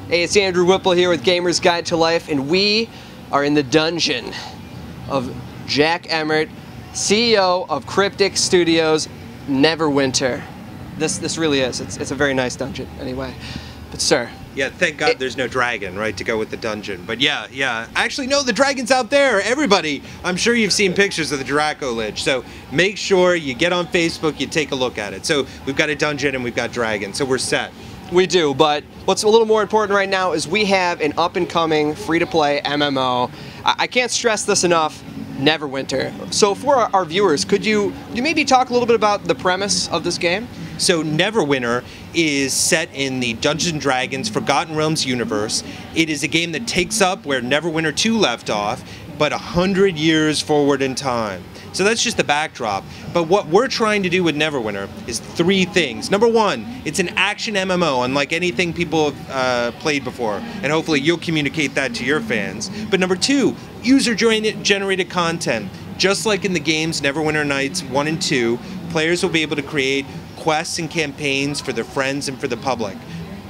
Hey, it's Andrew Whipple here with Gamer's Guide to Life, and we are in the dungeon of Jack Emmert, CEO of Cryptic Studios, Neverwinter. This really is. It's a very nice dungeon, anyway. But sir. Yeah, thank God there's no dragon, right, to go with the dungeon. But yeah. Actually, no, the dragon's out there. Everybody, I'm sure you've seen pictures of the Draco-Lich. So make sure you get on Facebook, you take a look at it. So we've got a dungeon and we've got dragons, so we're set. We do, but what's a little more important right now is we have an up-and-coming free-to-play MMO. I can't stress this enough, Neverwinter. So for our viewers, could you maybe talk a little bit about the premise of this game? So Neverwinter is set in the Dungeons & Dragons Forgotten Realms universe. It is a game that takes up where Neverwinter 2 left off, but 100 years forward in time. So that's just the backdrop. But what we're trying to do with Neverwinter is three things. Number one, it's an action MMO, unlike anything people have played before. And hopefully you'll communicate that to your fans. But number two, user-generated content. Just like in the games Neverwinter Nights 1 and 2, players will be able to create quests and campaigns for their friends and for the public.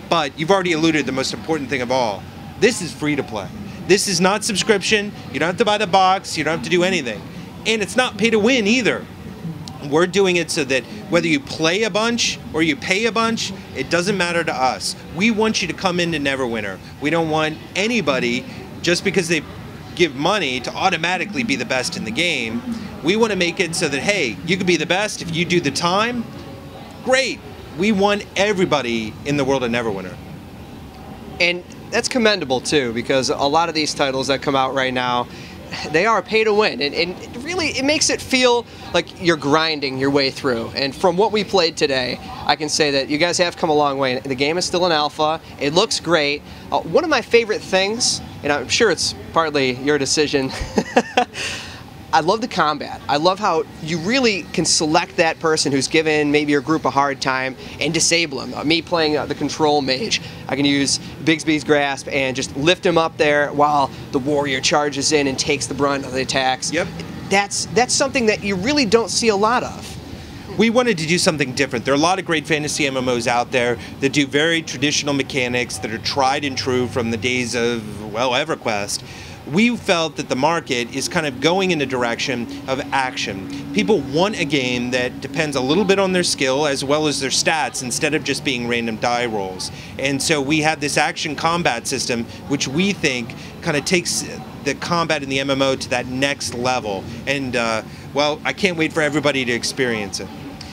But you've already alluded to the most important thing of all. This is free to play. This is not subscription. You don't have to buy the box. You don't have to do anything. And it's not pay to win either. We're doing it so that whether you play a bunch or you pay a bunch, it doesn't matter to us. We want you to come into Neverwinter. We don't want anybody, just because they give money, to automatically be the best in the game. We want to make it so that, hey, you can be the best if you do the time. Great. We want everybody in the world of Neverwinter. And that's commendable too, because a lot of these titles that come out right now, they are pay to win, and really it makes it feel like you're grinding your way through. And from what we played today, I can say that you guys have come a long way. The game is still in alpha. It looks great. One of my favorite things, and I'm sure it's partly your decision, I love the combat. I love how you really can select that person who's given maybe your group a hard time and disable him. Me playing the control mage, I can use Bigsby's Grasp and just lift him up there while the warrior charges in and takes the brunt of the attacks. Yep. That's something that you really don't see a lot of. We wanted to do something different. There are a lot of great fantasy MMOs out there that do very traditional mechanics that are tried and true from the days of, well, EverQuest. We felt that the market is kind of going in the direction of action. People want a game that depends a little bit on their skill as well as their stats instead of just being random die rolls. And so we have this action combat system which we think kind of takes the combat in the MMO to that next level. And well, I can't wait for everybody to experience it.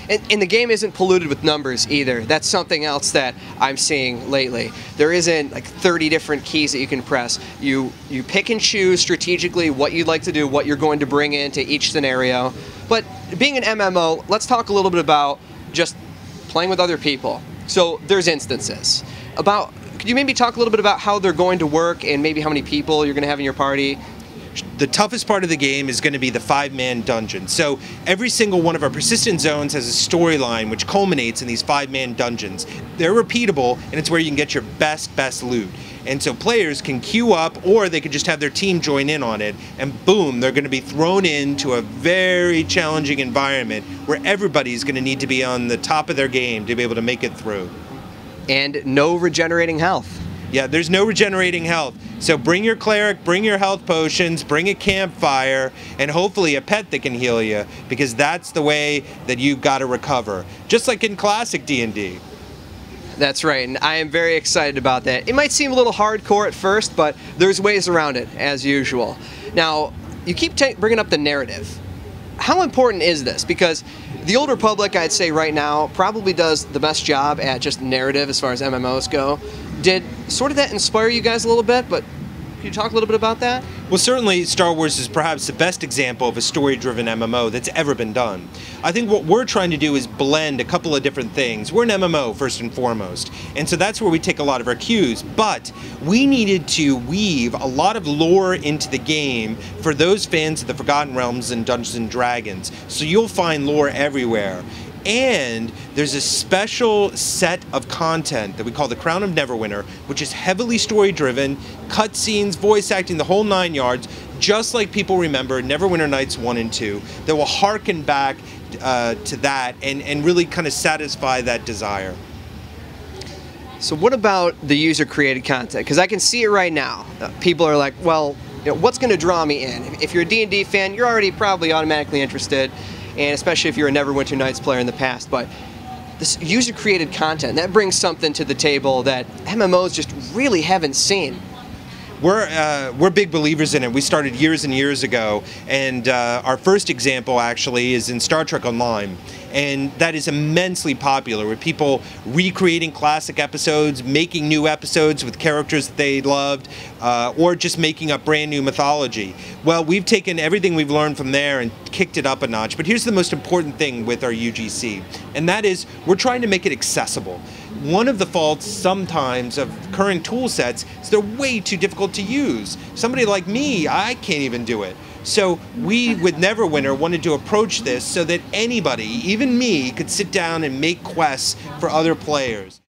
And the game isn't polluted with numbers either. That's something else that I'm seeing lately. There isn't like 30 different keys that you can press. You pick and choose strategically what you'd like to do, what you're going to bring into each scenario. But being an MMO, let's talk a little bit about just playing with other people. So there's instances. Could you maybe talk a little bit about how they're going to work and maybe how many people you're going to have in your party? The toughest part of the game is going to be the 5-man dungeon. So every single one of our persistent zones has a storyline which culminates in these 5-man dungeons. They're repeatable, and it's where you can get your best loot. And so players can queue up, or they could just have their team join in on it, and boom, they're going to be thrown into a very challenging environment where everybody's going to need to be on the top of their game to be able to make it through. And no regenerating health. Yeah, there's no regenerating health. So bring your cleric, bring your health potions, bring a campfire, and hopefully a pet that can heal you, because that's the way that you've got to recover. Just like in classic D&D. That's right, and I am very excited about that. It might seem a little hardcore at first, but there's ways around it, as usual. Now, you keep bringing up the narrative. How important is this? Because the Old Republic, I'd say right now, probably does the best job at just narrative as far as MMOs go. Did sort of that inspire you guys a little bit, but can you talk a little bit about that? Well, certainly Star Wars is perhaps the best example of a story-driven MMO that's ever been done. I think what we're trying to do is blend a couple of different things. We're an MMO, first and foremost, and so that's where we take a lot of our cues, but we needed to weave a lot of lore into the game for those fans of the Forgotten Realms and Dungeons & Dragons, so you'll find lore everywhere. And there's a special set of content that we call the Crown of Neverwinter, which is heavily story-driven, cutscenes, voice acting, the whole 9 yards, just like people remember Neverwinter Nights 1 and 2, that will harken back to that and really kind of satisfy that desire. So what about the user-created content? Because I can see it right now. People are like, well, what's going to draw me in? If you're a D&D fan, you're already probably automatically interested, and especially if you're a Neverwinter Nights player in the past. But this user-created content, that brings something to the table that MMOs just really haven't seen. We're big believers in it. We started years and years ago, and our first example actually is in Star Trek Online, and that is immensely popular, with people recreating classic episodes, making new episodes with characters that they loved, or just making up brand new mythology. Well, we've taken everything we've learned from there and kicked it up a notch. But here's the most important thing with our UGC, and that is we're trying to make it accessible. One of the faults sometimes of current tool sets is they're way too difficult to use. Somebody like me, I can't even do it. So we, with Neverwinter, wanted to approach this so that anybody, even me, could sit down and make quests for other players.